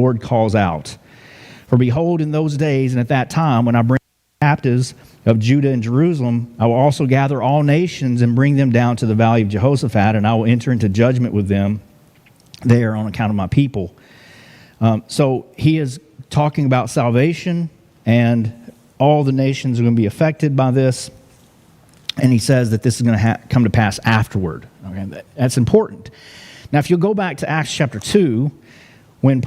Lord calls out. For behold, in those days and at that time, when I bring captives of Judah and Jerusalem, I will also gather all nations and bring them down to the valley of Jehoshaphat, and I will enter into judgment with them there on account of my people. So he is talking about salvation, and all the nations are going to be affected by this. And he says that this is going to come to pass afterward. Okay, that's important. Now, if you'll go back to Acts chapter 2, when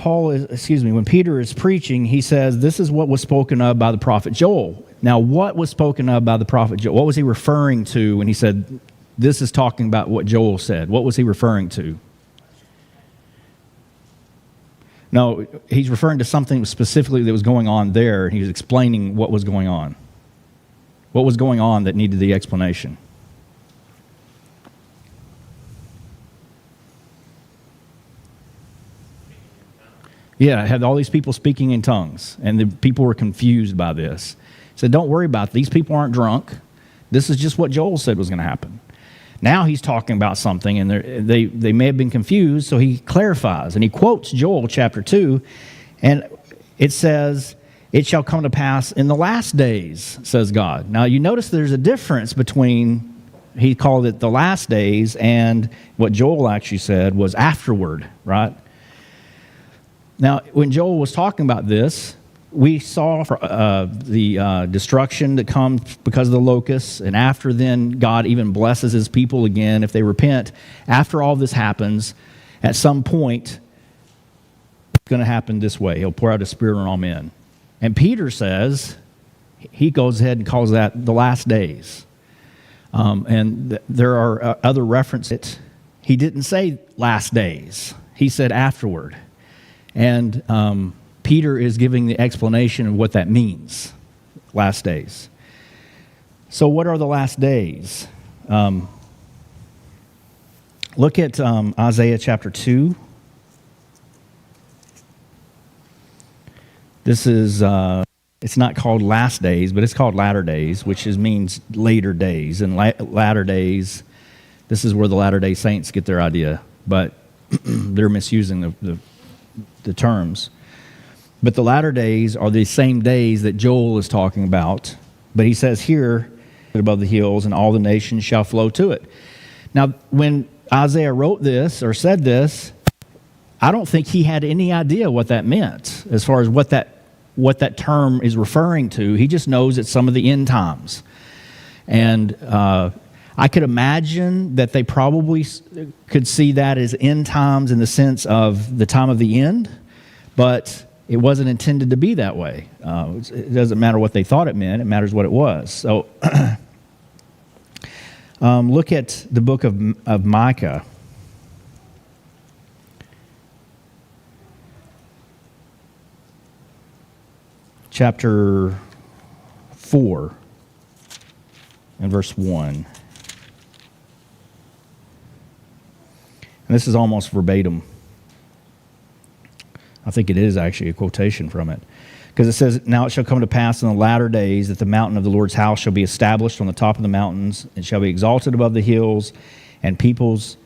Peter is preaching, he says, this is what was spoken of by the prophet Joel. Now, what was spoken of by the prophet Joel? What was he referring to when he said, this is talking about what Joel said? What was he referring to? No, he's referring to something specifically that was going on there. He was explaining what was going on. What was going on that needed the explanation? Yeah, I had all these people speaking in tongues, and the people were confused by this. He said, don't worry about it. These people aren't drunk. This is just what Joel said was going to happen. Now he's talking about something, and they may have been confused, so he clarifies. And he quotes Joel chapter 2, and it says, it shall come to pass in the last days, says God. Now you notice there's a difference between, he called it the last days, and what Joel actually said was afterward, right? Now, when Joel was talking about this, we saw the destruction that comes because of the locusts, and after then, God even blesses his people again if they repent. After all this happens, at some point, it's going to happen this way. He'll pour out his Spirit on all men. And Peter says, he goes ahead and calls that the last days. And there are other references. He didn't say last days. He said afterward. And Peter is giving the explanation of what that means, last days. So what are the last days? Look at Isaiah chapter 2. This is, it's not called last days, but it's called latter days, which means later days. And latter days, this is where the Latter-day Saints get their idea, but they're misusing the terms. But the latter days are the same days that Joel is talking about. But he says here, above the hills, and all the nations shall flow to it. Now, when Isaiah wrote this or said this, I don't think he had any idea what that meant as far as what that term is referring to. He just knows it's some of the end times. And I could imagine that they probably could see that as end times in the sense of the time of the end, but it wasn't intended to be that way. It doesn't matter what they thought it meant. It matters what it was. So look at the book of Micah. Chapter 4 and verse 1. And this is almost verbatim. I think it is actually a quotation from it. Because it says, now it shall come to pass in the latter days that the mountain of the Lord's house shall be established on the top of the mountains, and shall be exalted above the hills, and peoples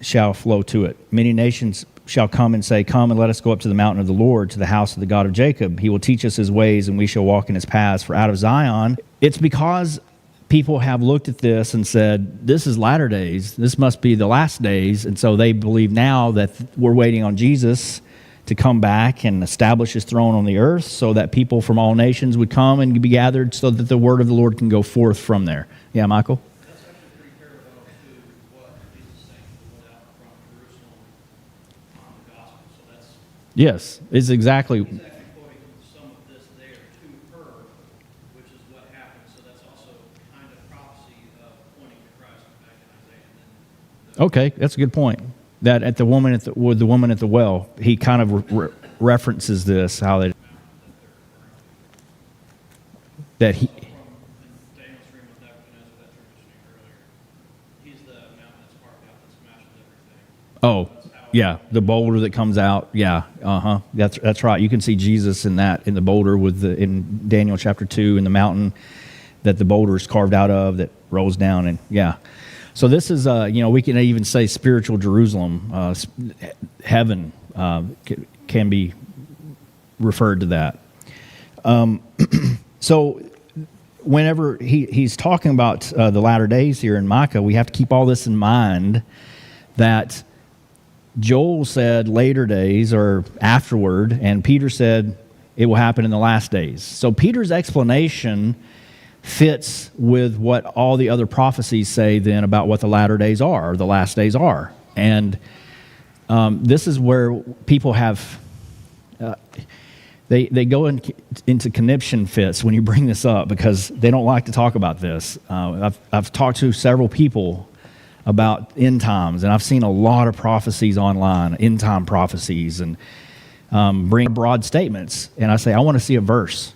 shall flow to it. Many nations shall come and say, come and let us go up to the mountain of the Lord, to the house of the God of Jacob. He will teach us his ways, and we shall walk in his paths. For out of Zion, it's because people have looked at this and said, this is latter days. This must be the last days. And so they believe now that we're waiting on Jesus to come back and establish his throne on the earth so that people from all nations would come and be gathered so that the word of the Lord can go forth from there. Yeah, Michael? That's actually pretty parallel to what Jesus saying went out from Jerusalem on the gospel. So that's... Yes, it's exactly... He's actually quoting some of this there to her, which is what happened. So that's also kind of prophecy of pointing to Christ back in Isaiah. Okay, that's a good point. That at the woman at the well, he kind of references this, how that he. Daniel's dream with Nebuchadnezzar, that tradition earlier. He's the mountain that's carved out that smashes everything. Oh, yeah, the boulder that comes out. Yeah, That's right. You can see Jesus in the boulder in Daniel chapter 2 in the mountain that the boulder is carved out of that rolls down, and yeah. So this is, we can even say spiritual Jerusalem, heaven can be referred to that. So whenever he's talking about the latter days here in Micah, we have to keep all this in mind, that Joel said later days or afterward, and Peter said it will happen in the last days. So Peter's explanation fits with what all the other prophecies say then about what the latter days are, or the last days are. And this is where people have, they go into conniption fits when you bring this up, because they don't like to talk about this. I've talked to several people about end times, and I've seen a lot of prophecies online, end time prophecies, and bring broad statements. And I say, I want to see a verse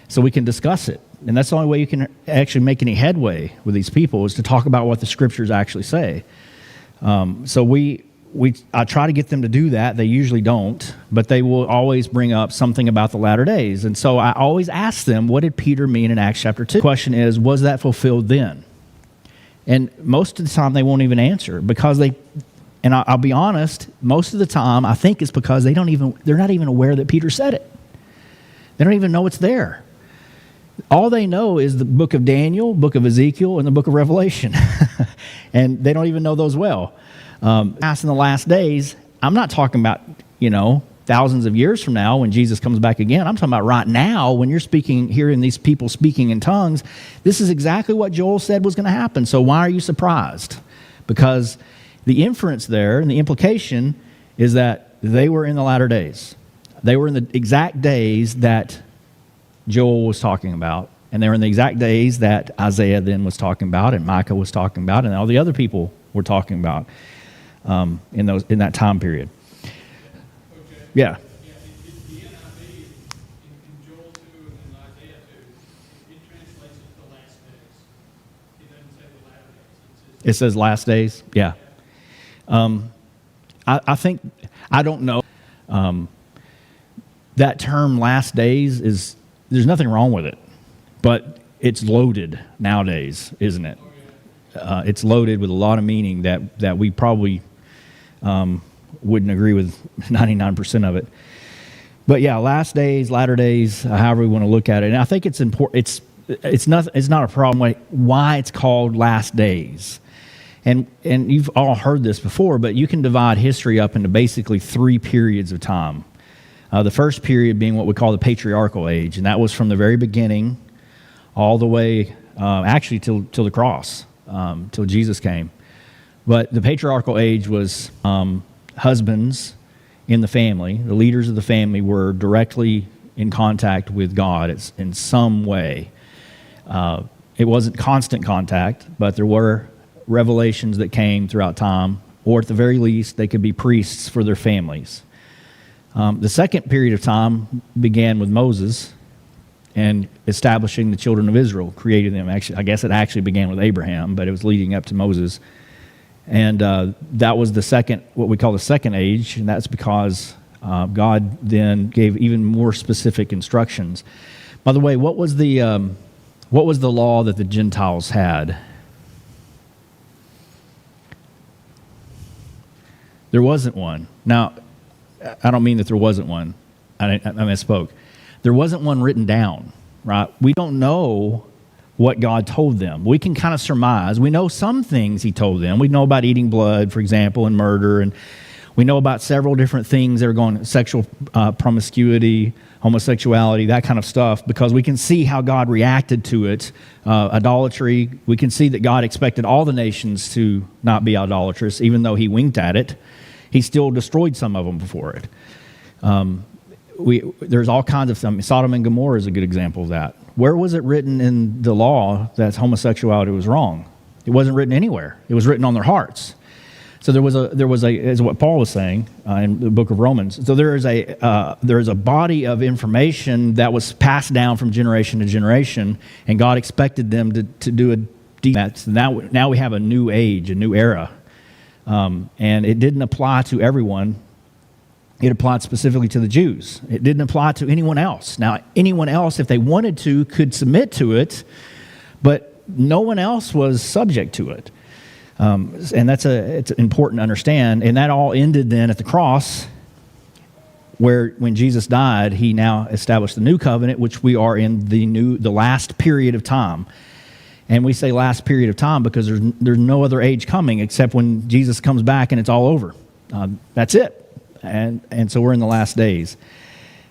so we can discuss it. And that's the only way you can actually make any headway with these people, is to talk about what the scriptures actually say. So I try to get them to do that. They usually don't, but they will always bring up something about the latter days. And so I always ask them, what did Peter mean in Acts chapter 2? The question is, was that fulfilled then? And most of the time they won't even answer, because and I'll be honest, most of the time I think it's because they're not even aware that Peter said it. They don't even know it's there. All they know is the book of Daniel, book of Ezekiel, and the book of Revelation. And they don't even know those well. As in the last days, I'm not talking about, thousands of years from now when Jesus comes back again. I'm talking about right now when you're hearing these people speaking in tongues. This is exactly what Joel said was going to happen. So why are you surprised? Because the inference there and the implication is that they were in the latter days. They were in the exact days that Joel was talking about, and they were in the exact days that Isaiah then was talking about, and Micah was talking about, and all the other people were talking about in that time period. Okay. Yeah. Yeah, the NIV in Joel 2 and in Isaiah 2, it translates it the last days. It doesn't say the latter days. It says last days? Yeah. I think, I don't know. That term last days there's nothing wrong with it, but it's loaded nowadays, isn't it? It's loaded with a lot of meaning that we probably wouldn't agree with 99% of it. But yeah, last days, latter days, however we want to look at it. And I think it's important. It's not a problem why it's called last days. And you've all heard this before, but you can divide history up into basically 3 periods of time. The first period being what we call the patriarchal age, and that was from the very beginning all the way actually till the cross, till Jesus came. But the patriarchal age was husbands in the family. The leaders of the family were directly in contact with God in some way. It wasn't constant contact, but there were revelations that came throughout time, or at the very least, they could be priests for their families. The second period of time began with Moses and establishing the children of Israel, creating them. Actually, I guess it actually began with Abraham, but it was leading up to Moses. And that was what we call the second age, and that's because God then gave even more specific instructions. By the way, what was the law that the Gentiles had? There wasn't one. Now, I don't mean that there wasn't one. I misspoke. There wasn't one written down, right? We don't know what God told them. We can kind of surmise. We know some things he told them. We know about eating blood, for example, and murder, and we know about several different things that are going sexual promiscuity, homosexuality, that kind of stuff, because we can see how God reacted to it. Idolatry, we can see that God expected all the nations to not be idolatrous, even though he winked at it. He still destroyed some of them before it. There's all kinds of them. Sodom and Gomorrah is a good example of that. Where was it written in the law that homosexuality was wrong? It wasn't written anywhere. It was written on their hearts. So there was a is what Paul was saying in the book of Romans. So there is a body of information that was passed down from generation to generation, and God expected them to do a deep. Now we have a new age, a new era. And it didn't apply to everyone. It applied specifically to the Jews. It didn't apply to anyone else. Now, anyone else, if they wanted to, could submit to it, but no one else was subject to it. And it's important to understand. And that all ended then at the cross where when Jesus died, he now established the new covenant, which we are in the last period of time. And we say last period of time because there's no other age coming except when Jesus comes back and it's all over. That's it. And so we're in the last days.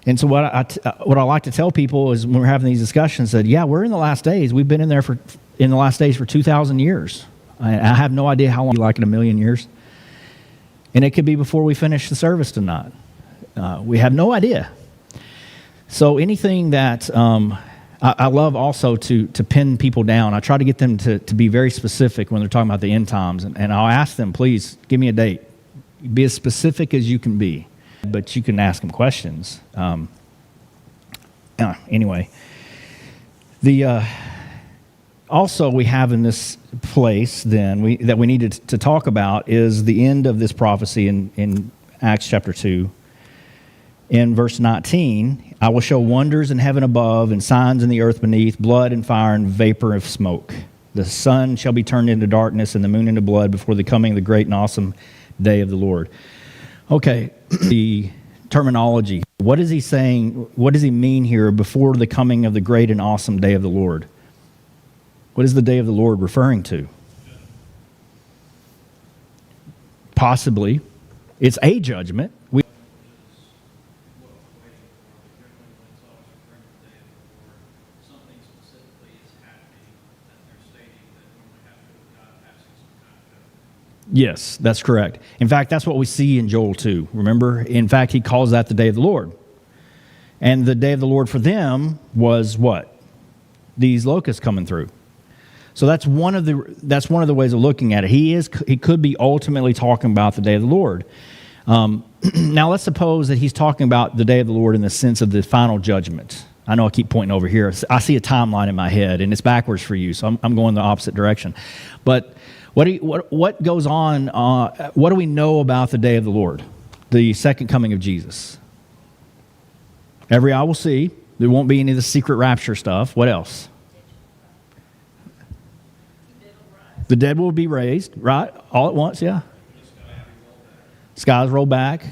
And so what I like to tell people is when we're having these discussions that, yeah, we're in the last days. We've been in the last days for 2,000 years. I have no idea how long, like in a million years. And it could be before we finish the service tonight. We have no idea. So anything that I love also to pin people down. I try to get them to be very specific when they're talking about the end times. And I'll ask them, please, give me a date. Be as specific as you can be. But you can ask them questions. Anyway, also we have in this place then that we needed to talk about is the end of this prophecy in Acts chapter 2. In verse 19, I will show wonders in heaven above and signs in the earth beneath, blood and fire and vapor of smoke. The sun shall be turned into darkness and the moon into blood before the coming of the great and awesome day of the Lord. Okay, the terminology. What is he saying? What does he mean here before the coming of the great and awesome day of the Lord? What is the day of the Lord referring to? Possibly. It's a judgment. Yes, that's correct. In fact, that's what we see in Joel 2. Remember? In fact, he calls that the day of the Lord. And the day of the Lord for them was what? These locusts coming through. So that's one of the ways of looking at it. He could be ultimately talking about the day of the Lord. Now let's suppose that he's talking about the day of the Lord in the sense of the final judgment. I know I keep pointing over here. I see a timeline in my head, and it's backwards for you, so I'm going the opposite direction. But what goes on? What do we know about the day of the Lord, the second coming of Jesus? Every eye will see. There won't be any of the secret rapture stuff. What else? The dead will be raised, right? All at once, yeah. Skies roll back.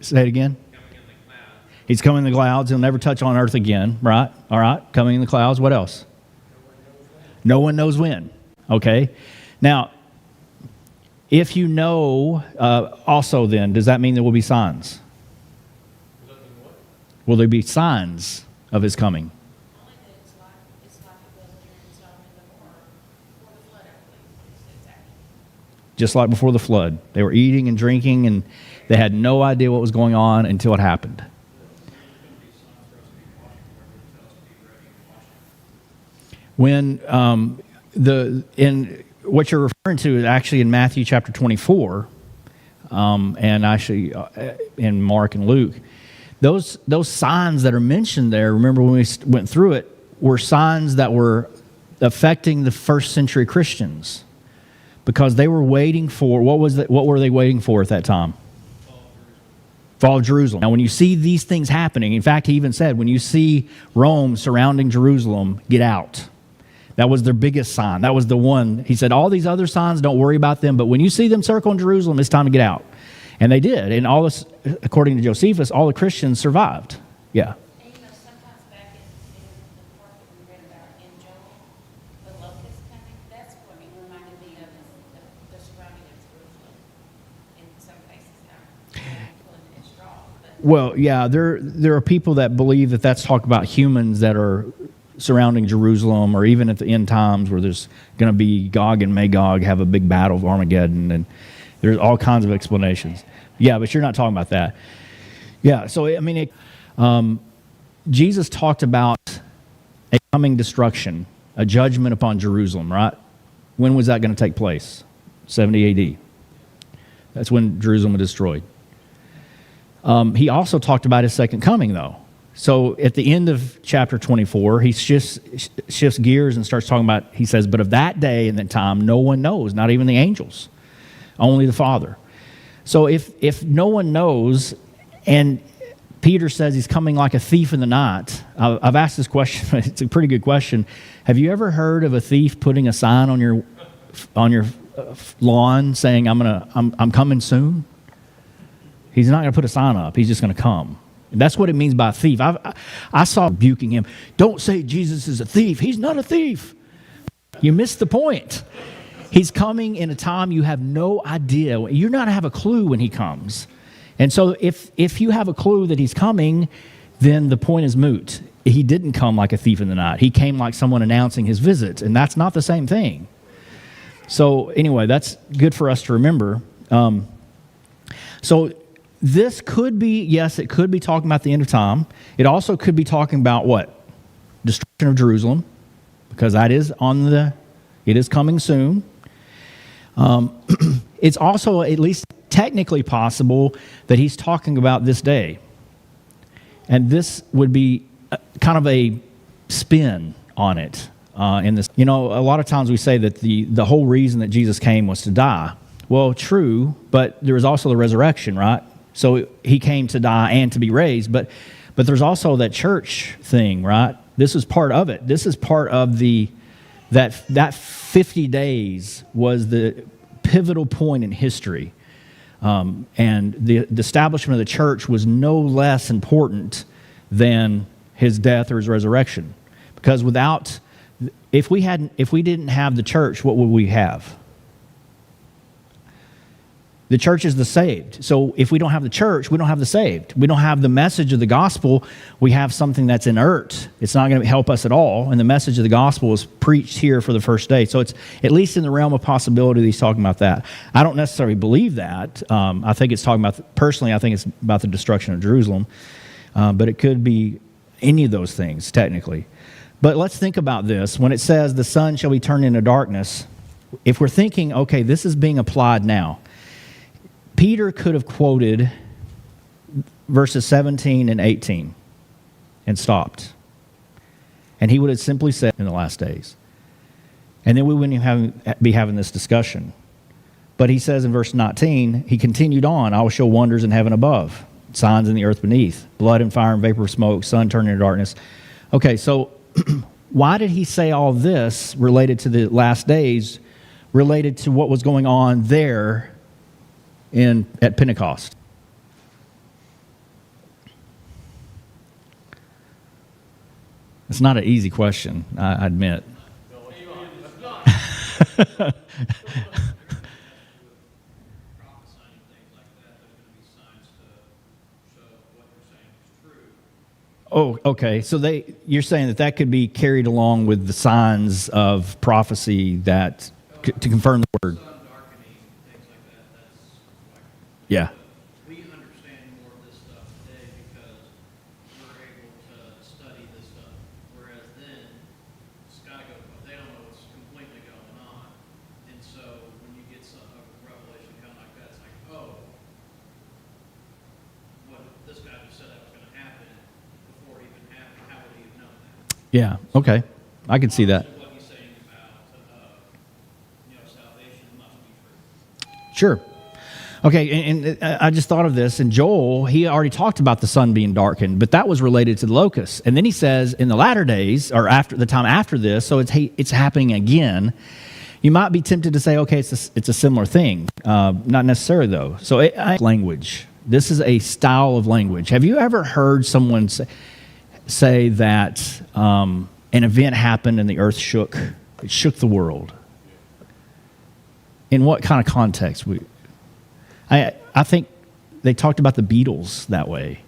Say it again. He's coming in the clouds. He'll never touch on earth again, right? All right, coming in the clouds. What else? No one knows when. Okay. Now, if you know, also then, does that mean there will be signs? Will there be signs of his coming? Just like before the flood. They were eating and drinking, and they had no idea what was going on until it happened. When in what you're referring to is actually in Matthew chapter 24, and actually in Mark and Luke, those signs that are mentioned there. Remember when we went through it, were signs that were affecting the first century Christians, because they were waiting for what were they waiting for at that time? Fall of Jerusalem. Now, when you see these things happening, in fact, he even said, when you see Rome surrounding Jerusalem, get out. That was their biggest sign. That was the one. He said, all these other signs, don't worry about them. But when you see them circling Jerusalem, it's time to get out. And they did. And all this, according to Josephus, all the Christians survived. Yeah. And sometimes back in the part that we read about in Joel, the locusts coming, that's what it reminded me of the surrounding of Jerusalem. In some cases, now pulling at straw. Well, yeah, there are people that believe that that's talk about humans that are surrounding Jerusalem, or even at the end times where there's going to be Gog and Magog have a big battle of Armageddon, and there's all kinds of explanations. Yeah, but you're not talking about that. Yeah, so I mean, Jesus talked about a coming destruction, a judgment upon Jerusalem, right? When was that going to take place? 70 AD. That's when Jerusalem was destroyed. He also talked about his second coming, though. So at the end of chapter 24, he shifts gears and starts talking about, he says, but of that day and that time, no one knows, not even the angels, only the Father. So if no one knows, and Peter says he's coming like a thief in the night, I've asked this question, it's a pretty good question. Have you ever heard of a thief putting a sign on your lawn saying, I'm coming soon? He's not going to put a sign up. He's just going to come. And that's what it means by thief. I saw rebuking him. Don't say Jesus is a thief. He's not a thief. You missed the point. He's coming in a time you have no idea. You're not going to have a clue when he comes. And so if you have a clue that he's coming, then the point is moot. He didn't come like a thief in the night. He came like someone announcing his visit, and that's not the same thing. So anyway, that's good for us to remember. So this could be, yes, it could be talking about the end of time. It also could be talking about what? Destruction of Jerusalem, because that is it is coming soon. It's also at least technically possible that he's talking about this day. And this would be kind of a spin on it in this. You know, a lot of times we say that the whole reason that Jesus came was to die. Well, true, but there was also the resurrection, right? So he came to die and to be raised, but there's also that church thing, right? This is part of it. This is part of that 50 days was the pivotal point in history. And the establishment of the church was no less important than his death or his resurrection. Because if we didn't have the church, what would we have? The church is the saved. So if we don't have the church, we don't have the saved. We don't have the message of the gospel. We have something that's inert. It's not going to help us at all. And the message of the gospel is preached here for the first day. So it's at least in the realm of possibility that he's talking about that. I don't necessarily believe that. I think it's talking about, personally, I think it's about the destruction of Jerusalem. But it could be any of those things, technically. But let's think about this. When it says the sun shall be turned into darkness, if we're thinking, okay, this is being applied now, Peter could have quoted verses 17 and 18 and stopped. And he would have simply said, in the last days. And then we wouldn't be having this discussion. But he says in verse 19, he continued on, I will show wonders in heaven above, signs in the earth beneath, blood and fire and vapor of smoke, sun turning into darkness. Okay, so why did he say all this related to the last days, related to what was going on there at Pentecost? It's not an easy question, I admit. Oh, okay. So you're saying that could be carried along with the signs of prophecy that to confirm the word. Yeah. We understand more of this stuff today because we're able to study this stuff, whereas then it's got to go. They don't know what's completely going on, and so when you get a revelation kind of like that, it's like, oh, what this guy just said that was going to happen before it even happened. How would he have known that? Yeah. Okay. I can see that. What he's saying about salvation must be true. Sure. Okay, and I just thought of this. In Joel, he already talked about the sun being darkened, but that was related to the locusts. And then he says, in the latter days, or after the time after this, so it's happening again. You might be tempted to say, okay, it's a similar thing. Not necessarily, though. So language. This is a style of language. Have you ever heard someone say that an event happened and the earth shook? It shook the world. In what kind of context? I think they talked about the Beatles that way.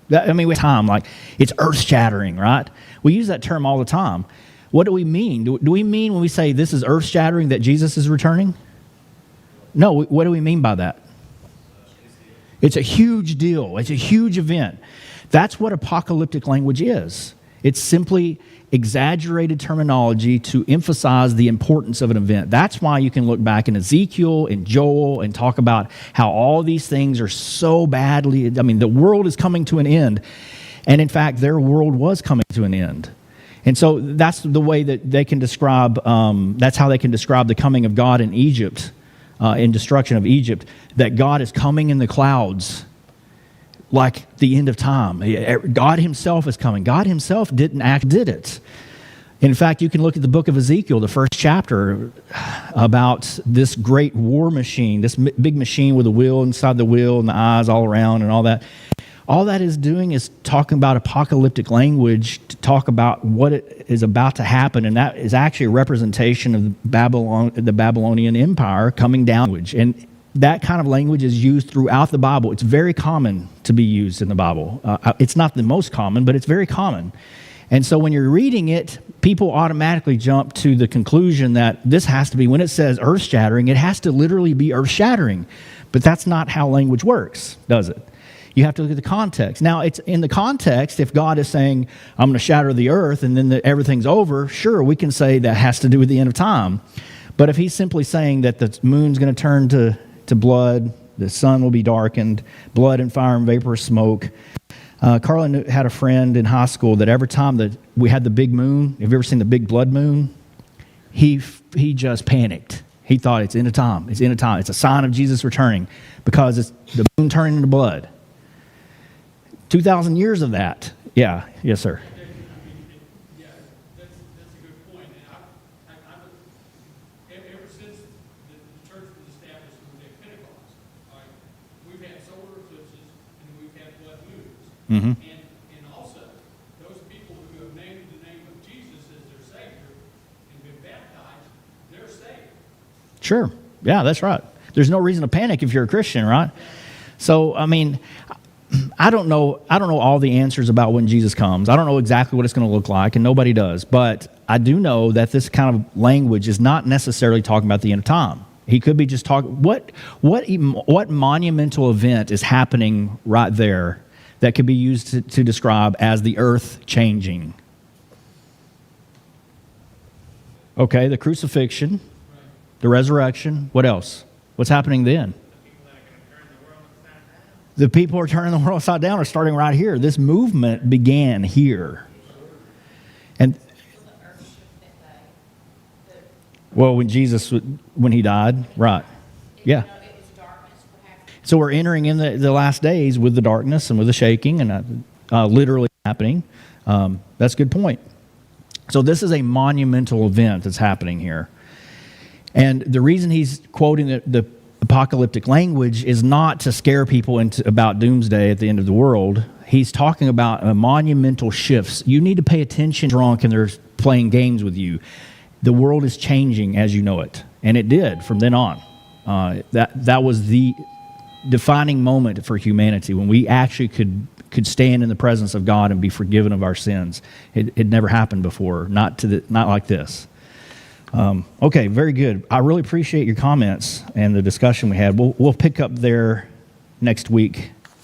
With time, like it's earth-shattering, right? We use that term all the time. What do we mean? Do we mean when we say this is earth-shattering that Jesus is returning? No, what do we mean by that? It's a huge deal. It's a huge event. That's what apocalyptic language is. It's simply exaggerated terminology to emphasize the importance of an event. That's why you can look back in Ezekiel and Joel and talk about how all these things are so badly, the world is coming to an end. And in fact, their world was coming to an end. And so that's the way that they can describe, that's how they can describe the coming of God in Egypt, in destruction of Egypt, that God is coming in the clouds like the end of time. God himself is coming. God himself did it. In fact, you can look at the book of Ezekiel, the first chapter. about this great war machine, this big machine with a wheel inside the wheel and the eyes all around and all that is doing is talking about apocalyptic language to talk about what it is about to happen, and that is actually a representation of the Babylonian Empire coming down. And that kind of language is used throughout the Bible. It's very common to be used in the Bible. It's not the most common, but it's very common. And so when you're reading it, people automatically jump to the conclusion that this has to be, when it says earth-shattering, it has to literally be earth-shattering. But that's not how language works, does it? You have to look at the context. Now, it's in the context, if God is saying, I'm going to shatter the earth and then everything's over, sure, we can say that has to do with the end of time. But if he's simply saying that the moon's going to turn to blood, the sun will be darkened, blood and fire and vapor smoke. Carla had a friend in high school that every time that we had the big moon, have you ever seen the big blood moon? He just panicked. He thought it's end of time. It's end of time. It's a sign of Jesus returning because it's the moon turning into blood. 2,000 years of that. Yeah. Yes, sir. Yeah, that's a good point. And ever since the church was established on the day of Pentecost, we've had solar eclipses and we've had blood moons. Mm-hmm. And also, those people who have named the name of Jesus as their Savior and been baptized, they're saved. Sure. Yeah, that's right. There's no reason to panic if you're a Christian, right? So, I mean, I don't know all the answers about when Jesus comes. I don't know exactly what it's going to look like, and nobody does. But I do know that this kind of language is not necessarily talking about the end of time. He could be just talking, what monumental event is happening right there that could be used to describe as the earth changing? Okay, the crucifixion, the resurrection. What else? What's happening then? The people are turning the world upside down are starting right here. This movement began here. And well, when he died, right. Yeah. So we're entering in the last days with the darkness and with the shaking and literally happening. That's a good point. So this is a monumental event that's happening here. And the reason he's quoting the apocalyptic language is not to scare people about doomsday at the end of the world. He's talking about monumental shifts. You need to pay attention. Drunk and they're playing games with you. The world is changing as you know it, and it did from then on. That was the defining moment for humanity when we actually could stand in the presence of God and be forgiven of our sins. It never happened before, not like this. Okay, very good. I really appreciate your comments and the discussion we had. We'll pick up there next week.